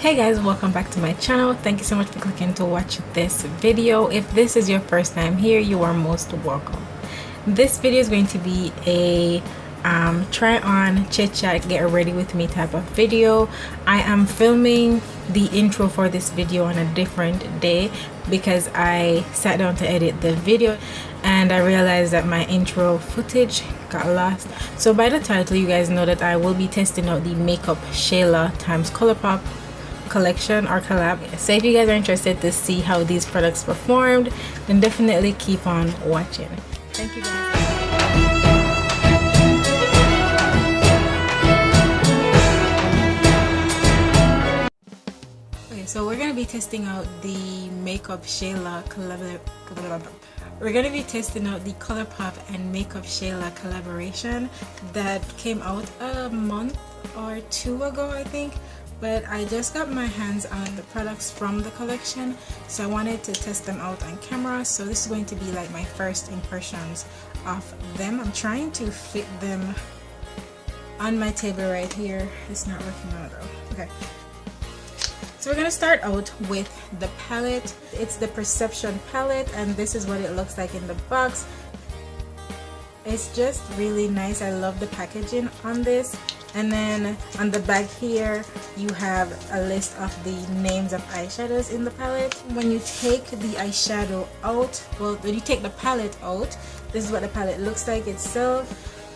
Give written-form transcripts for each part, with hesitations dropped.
Hey guys, welcome back to my channel. Thank you so much for clicking to watch this video. If this is your first time here, you are most welcome. This video is going to be a try on, chit chat, get ready with me type of video. I am filming the intro for this video on a different day because I sat down to edit the video and I realized that my intro footage got lost. So by the title, you guys know that I will be testing out the makeup Shayla times Colourpop collection or collab. So if you guys are interested to see how these products performed, then definitely keep on watching. Thank you guys. Okay, so we're gonna be testing out the makeup Shayla We're gonna be testing out the Colourpop and Makeup Shayla collaboration that came out a month or two ago, I think. But I just got my hands on the products from the collection, so I wanted to test them out on camera. So this is going to be like my first impressions of them. I'm trying to fit them on my table right here. It's not working out though. Okay. So we're gonna start out with the palette. It's the Preception palette, and this is what it looks like in the box. It's just really nice. I love the packaging on this. And then on the back here, you have a list of the names of eyeshadows in the palette. When you take the eyeshadow out, well, when you take the palette out, this is what the palette looks like itself.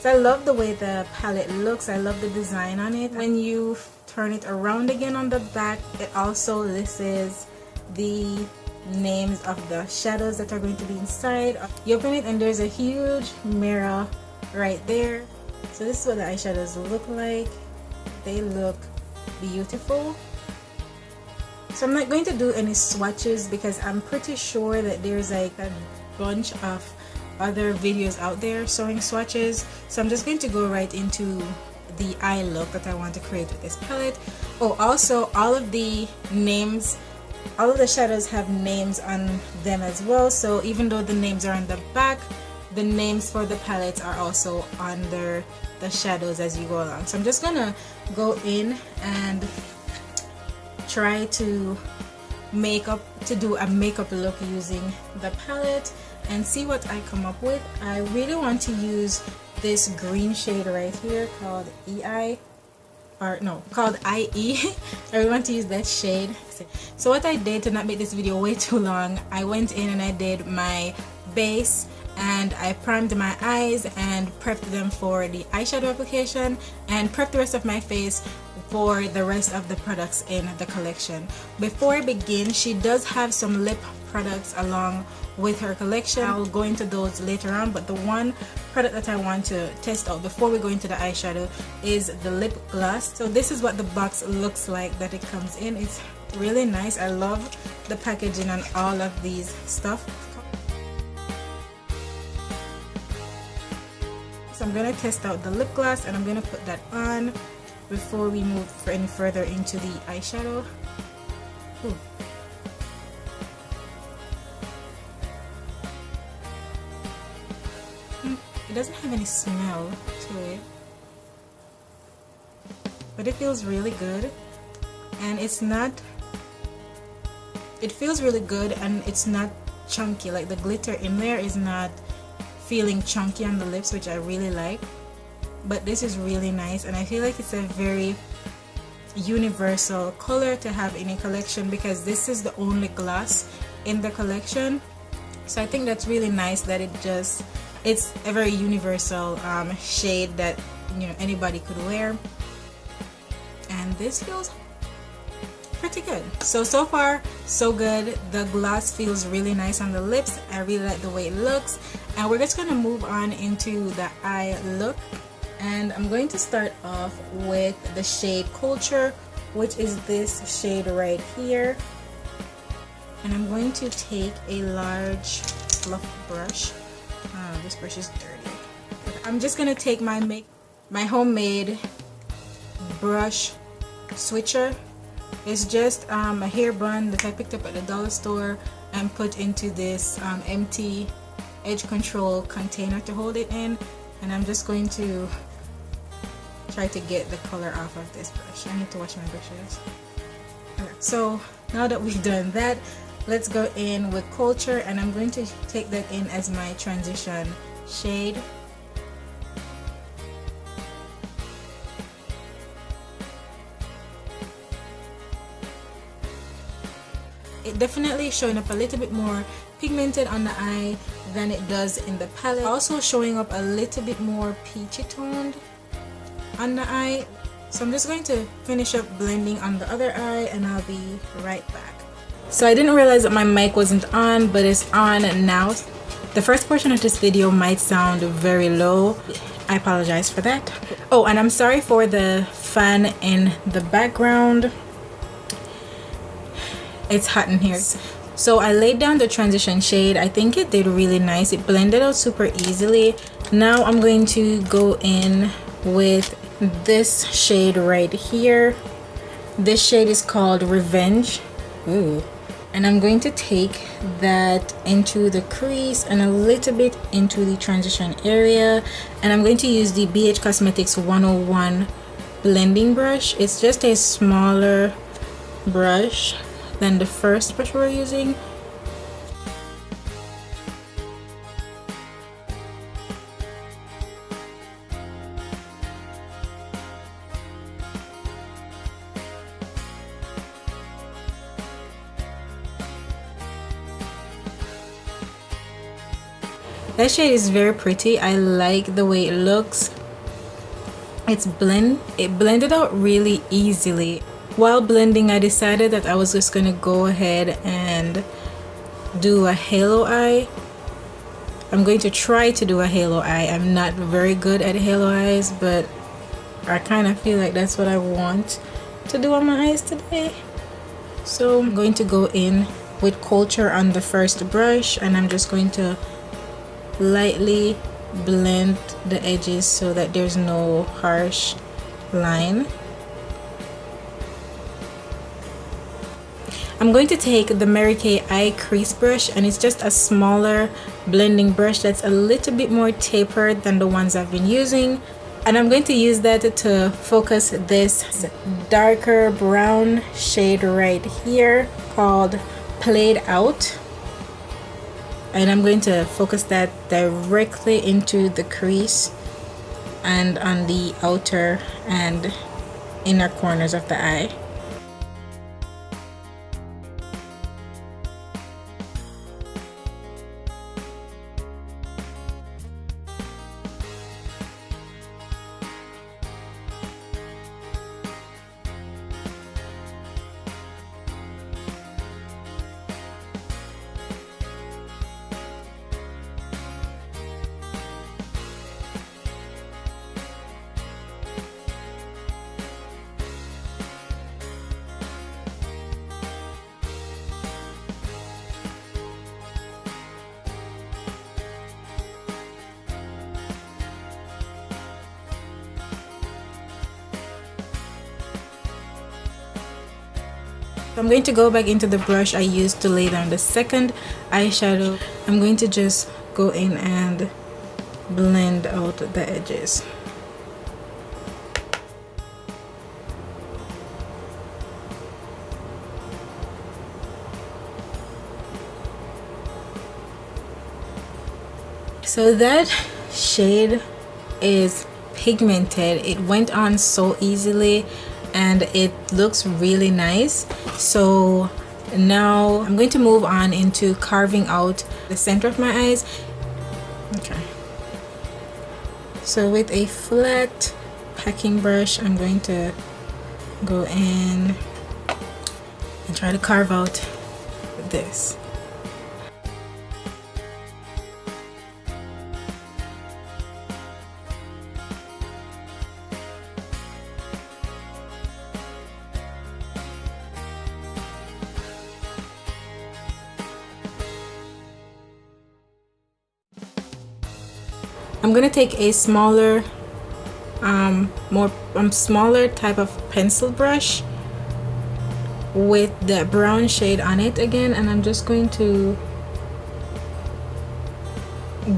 So I love the way the palette looks. I love the design on it. When you turn it around again on the back, it also lists the names of the shadows that are going to be inside. You open it and there's a huge mirror right there. So this is what the eyeshadows look like. They look beautiful. So I'm not going to do any swatches because I'm pretty sure that there's like a bunch of other videos out there showing swatches. So I'm just going to go right into the eye look that I want to create with this palette. Oh, also all of the names, all of the shadows have names on them as well. So even though the names are on the back, the names for the palettes are also under the shadows as you go along. So I'm just gonna go in and try to do a makeup look using the palette and see what I come up with. I really want to use this green shade right here called IE. I really want to use that shade. So what I did to not make this video way too long, I went in and I did my base and I primed my eyes and prepped them for the eyeshadow application and prepped the rest of my face for the rest of the products in the collection. Before I begin, she does have some lip products along with her collection. I'll go into those later on, but the one product that I want to test out before we go into the eyeshadow is the lip gloss. So this is what the box looks like that it comes in. It's really nice. I love the packaging on all of these stuff. So I'm going to test out the lip gloss and I'm going to put that on before we move any further into the eyeshadow. Ooh. It doesn't have any smell to it, but it feels really good, and it feels really good and it's not chunky. Like the glitter in there is not feeling chunky on the lips, which I really like. But this is really nice, and I feel like it's a very universal color to have in a collection because this is the only gloss in the collection. So I think that's really nice that it's a very universal shade that, you know, anybody could wear, and this feels pretty good. So far so good. The gloss feels really nice on the lips. I really like the way it looks, and we're just gonna move on into the eye look. And I'm going to start off with the shade Culture, which is this shade right here, and I'm going to take a large fluff brush. This brush is dirty. I'm just gonna take my homemade brush switcher. It's just a hair bun that I picked up at the dollar store and put into this empty edge control container to hold it in, and I'm just going to try to get the color off of this brush. I need to wash my brushes. So now that we've done that, let's go in with Culture, and I'm going to take that in as my transition shade. It definitely showing up a little bit more pigmented on the eye than it does in the palette. Also showing up a little bit more peachy toned on the eye. So I'm just going to finish up blending on the other eye and I'll be right back. So I didn't realize that my mic wasn't on, but it's on now. The first portion of this video might sound very low. I apologize for that. Oh, and I'm sorry for the fan in the background. It's hot in here. So I laid down the transition shade. I think it did really nice. It blended out super easily. Now I'm going to go in with this shade right here. This shade is called Revenge. Ooh. And I'm going to take that into the crease and a little bit into the transition area. And I'm going to use the BH Cosmetics 101 blending brush. It's just a smaller brush than the first brush we're using. That shade is very pretty. I like the way it looks. It blended out really easily. While blending, I decided that I was just gonna go ahead and do a halo eye. I'm going to try to do a halo eye. I'm not very good at halo eyes, but I kind of feel like that's what I want to do on my eyes today. So I'm going to go in with Culture on the first brush, and I'm just going to lightly blend the edges so that there's no harsh line. I'm going to take the Mary Kay eye crease brush, and it's just a smaller blending brush that's a little bit more tapered than the ones I've been using, and I'm going to use that to focus this darker brown shade right here called Played Out. And I'm going to focus that directly into the crease and on the outer and inner corners of the eye. I'm going to go back into the brush I used to lay down the second eyeshadow. I'm going to just go in and blend out the edges. So that shade is pigmented. It went on so easily and it looks really nice. So now I'm going to move on into carving out the center of my eyes. Okay, so with a flat packing brush, I'm going to go in and try to carve out this. I'm gonna take a smaller smaller type of pencil brush with the brown shade on it again, and I'm just going to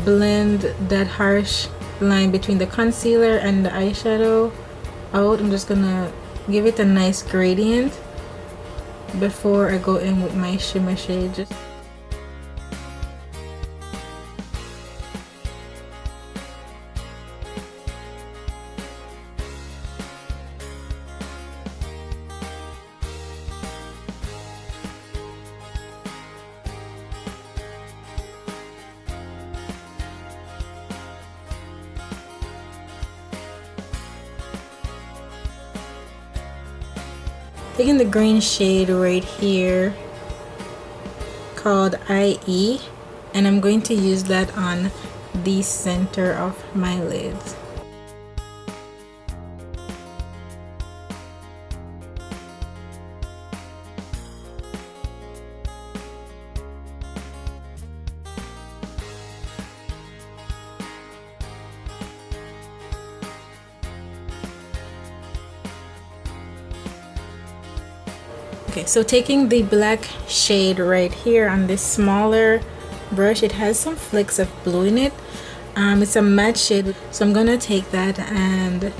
blend that harsh line between the concealer and the eyeshadow out. I'm just gonna give it a nice gradient. before I go in with my shimmer shade. Just taking the green shade right here called IE, and I'm going to use that on the center of my lids. Okay, so taking the black shade right here on this smaller brush, it has some flecks of blue in it. It's a matte shade, so I'm gonna take that and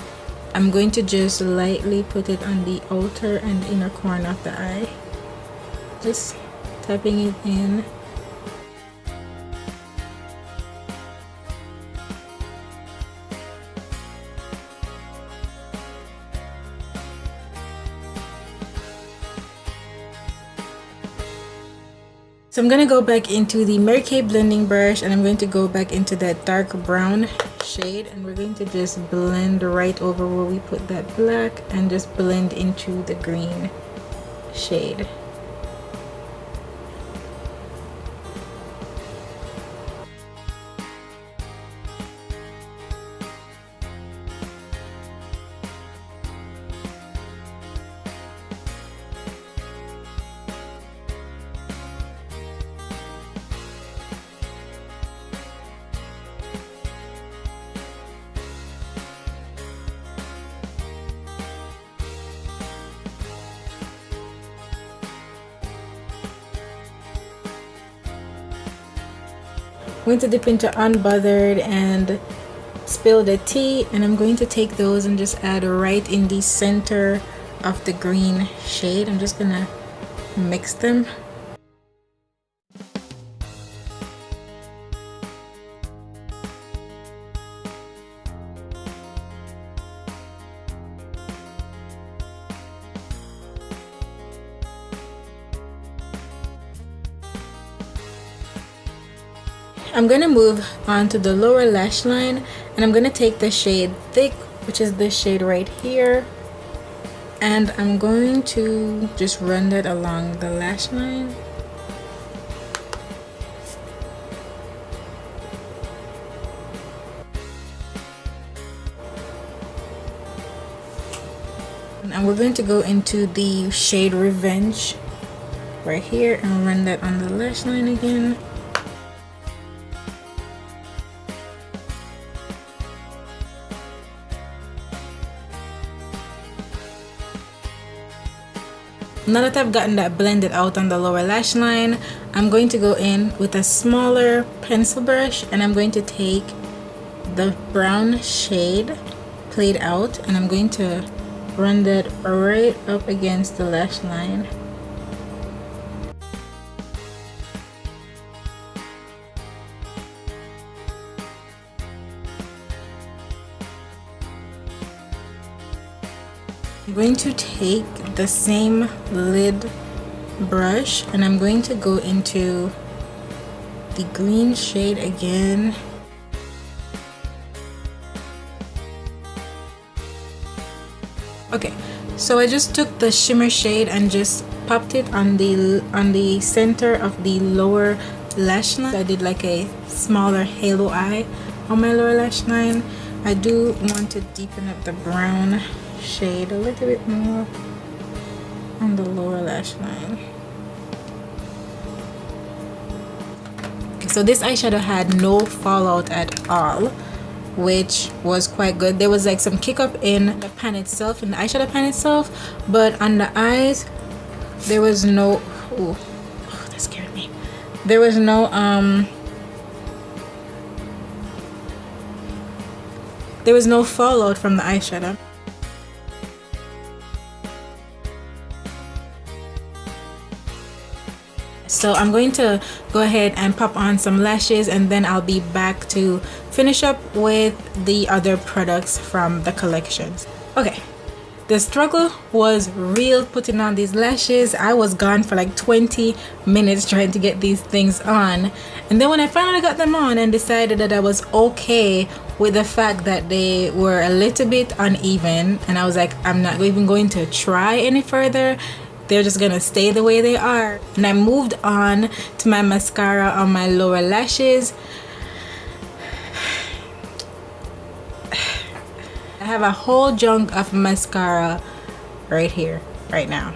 I'm going to just lightly put it on the outer and inner corner of the eye, just tapping it in. So I'm gonna go back into the Mary Kay blending brush, and I'm going to go back into that dark brown shade, and we're going to just blend right over where we put that black and just blend into the green shade. I'm going to dip into Unbothered and Spill the Tea, and I'm going to take those and just add right in the center of the green shade. I'm just gonna mix them. I'm gonna move on to the lower lash line, and I'm gonna take the shade Thick, which is this shade right here, and I'm going to just run that along the lash line. And we're going to go into the shade Revenge right here and run that on the lash line again. Now that I've gotten that blended out on the lower lash line, I'm going to go in with a smaller pencil brush, and I'm going to take the brown shade played out, and I'm going to run that right up against the lash line. I'm going to take the same lid brush, and I'm going to go into the green shade again. Okay, so I just took the shimmer shade and just popped it on the center of the lower lash line. I did like a smaller halo eye on my lower lash line. I do want to deepen up the brown shade a little bit more on the lower lash line. Okay, so this eyeshadow had no fallout at all, which was quite good. There was like some kick up in the pan itself, in the eyeshadow pan itself, but on the eyes there was no that scared me. There was no fallout from the eyeshadow. So I'm going to go ahead and pop on some lashes, and then I'll be back to finish up with the other products from the collections. Okay, the struggle was real putting on these lashes. I was gone for like 20 minutes trying to get these things on, and then when I finally got them on and decided that I was okay with the fact that they were a little bit uneven, and I was like, I'm not even going to try any further, they're just gonna stay the way they are. And I moved on to my mascara on my lower lashes. I have a whole chunk of mascara right here right now,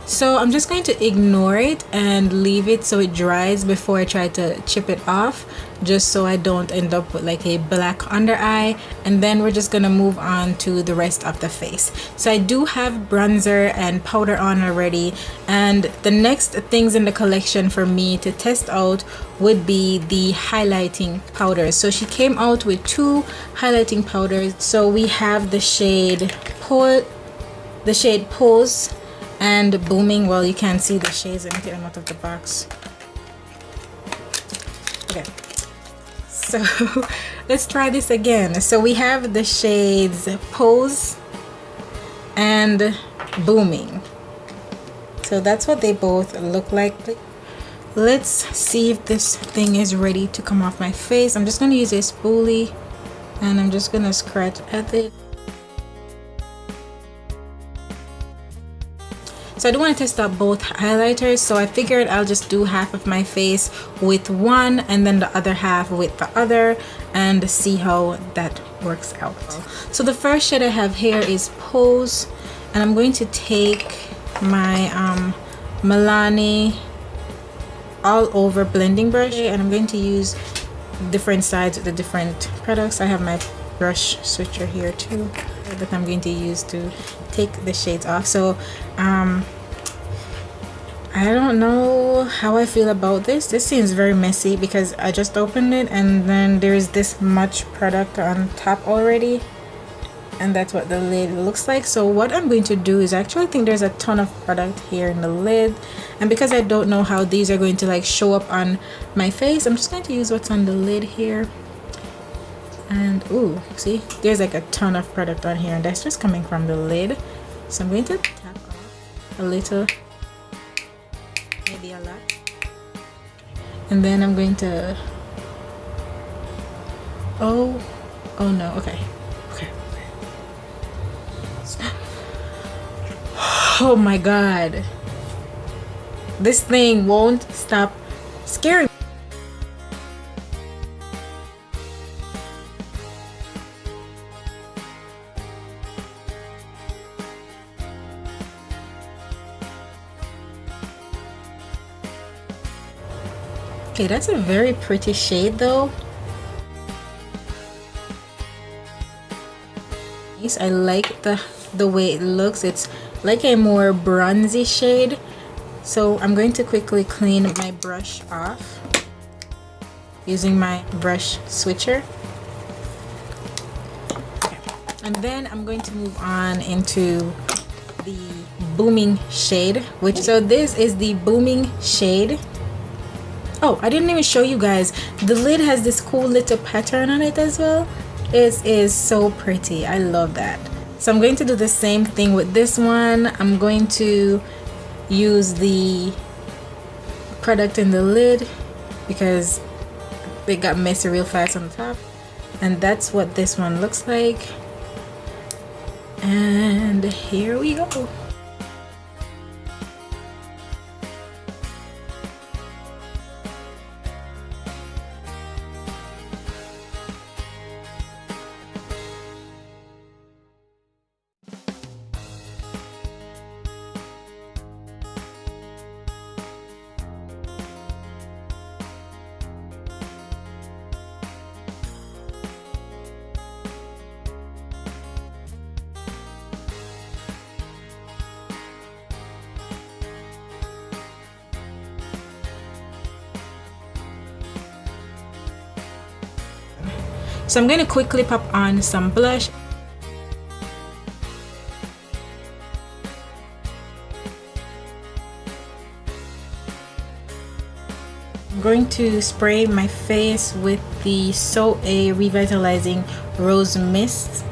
so I'm just going to ignore it and leave it so it dries before I try to chip it off, just so I don't end up with like a black under eye. And then we're just gonna move on to the rest of the face. So I do have bronzer and powder on already, and the next things in the collection for me to test out would be the highlighting powders. So she came out with 2 highlighting powders. So we have the shade Pose and Boomin. Well, you can't see the shades. Let me get them out of the box. Okay, so let's try this again. So we have the shades Pose and Boomin. So that's what they both look like. Let's see if this thing is ready to come off my face. I'm just going to use a spoolie and I'm just going to scratch at it. So I do want to test out both highlighters, so I figured I'll just do half of my face with one and then the other half with the other and see how that works out. So the first shade I have here is Pose, and I'm going to take my Milani all over blending brush, and I'm going to use different sides with the different products. I have my brush switcher here too that I'm going to use to take the shades off. So I don't know how I feel about this. This seems very messy because I just opened it and then there's this much product on top already, and that's what the lid looks like. So what I'm going to do is, I actually think there's a ton of product here in the lid, and because I don't know how these are going to like show up on my face, I'm just going to use what's on the lid here. And ooh, see, there's like a ton of product on here, and that's just coming from the lid. So I'm going to tap off a little, maybe a lot, and then I'm going to oh no, okay. Oh my god, this thing won't stop scaring me. Okay, that's a very pretty shade though. I like the way it looks. It's like a more bronzy shade. So I'm going to quickly clean my brush off using my brush switcher. Okay. And then I'm going to move on into the Boomin shade, which, so this is the Boomin shade. Oh, I didn't even show you guys. The lid has this cool little pattern on it as well. It is so pretty. I love that. So I'm going to do the same thing with this one. I'm going to use the product in the lid because it got messy real fast on the top. And that's what this one looks like. And here we go. So I'm going to quickly pop on some blush. I'm going to spray my face with the So A Revitalizing Rose Mist.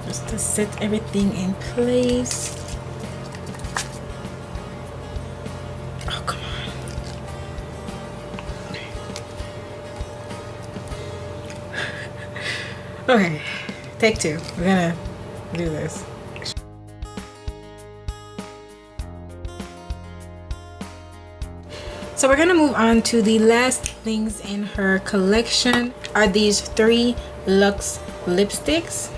Just to set everything in place. Oh, come on. Okay, take two. We're gonna do this. So we're gonna move on to the last things in her collection. Are these 3 Luxe lipsticks,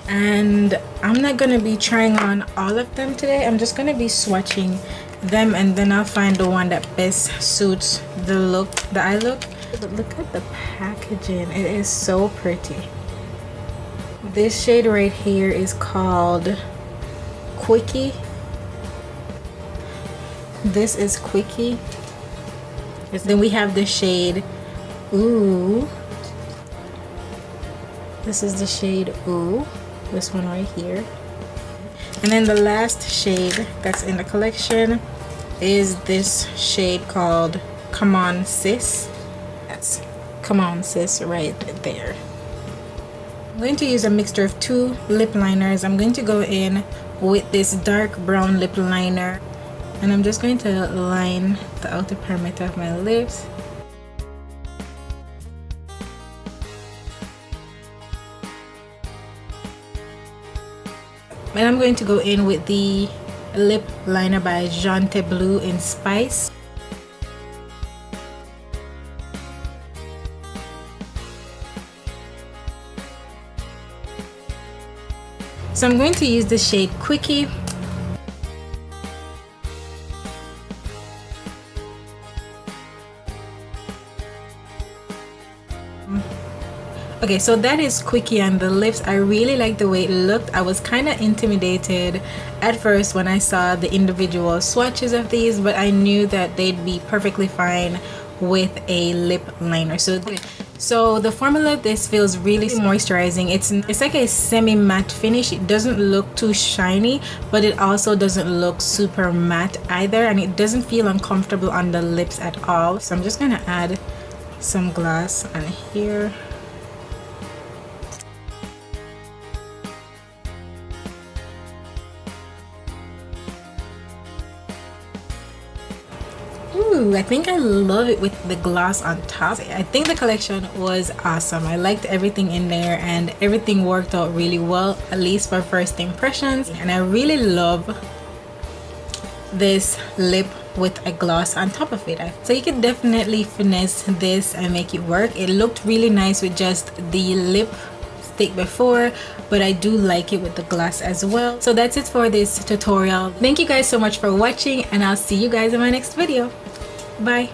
and I'm not gonna be trying on all of them today. I'm just gonna be swatching them, and then I'll find the one that best suits the look, the eye look. But look at the packaging, it is so pretty. This shade right here is called Quickie. This is Quickie. Then we have the shade Ooh. This is the shade Ooh. This one right here. And then the last shade that's in the collection is this shade called Come On Sis. That's Come On Sis right there. I'm going to use a mixture of 2 lip liners. I'm going to go in with this dark brown lip liner, and I'm just going to line the outer perimeter of my lips. And I'm going to go in with the lip liner by Jante Blue in Spice. So I'm going to use the shade Quickie. Okay, so that is Quickie on the lips. I really like the way it looked. I was kind of intimidated at first when I saw the individual swatches of these, but I knew that they'd be perfectly fine with a lip liner. So the formula of this feels really moisturizing. It's like a semi-matte finish. It doesn't look too shiny, but it also doesn't look super matte either, and it doesn't feel uncomfortable on the lips at all. So I'm just gonna add some gloss on here. Ooh, I think I love it with the gloss on top. I think the collection was awesome. I liked everything in there, and everything worked out really well, at least for first impressions. And I really love this lip with a gloss on top of it. So you can definitely finesse this and make it work. It looked really nice with just the lip stick before, but I do like it with the gloss as well. So that's it for this tutorial. Thank you guys so much for watching, and I'll see you guys in my next video. Bye.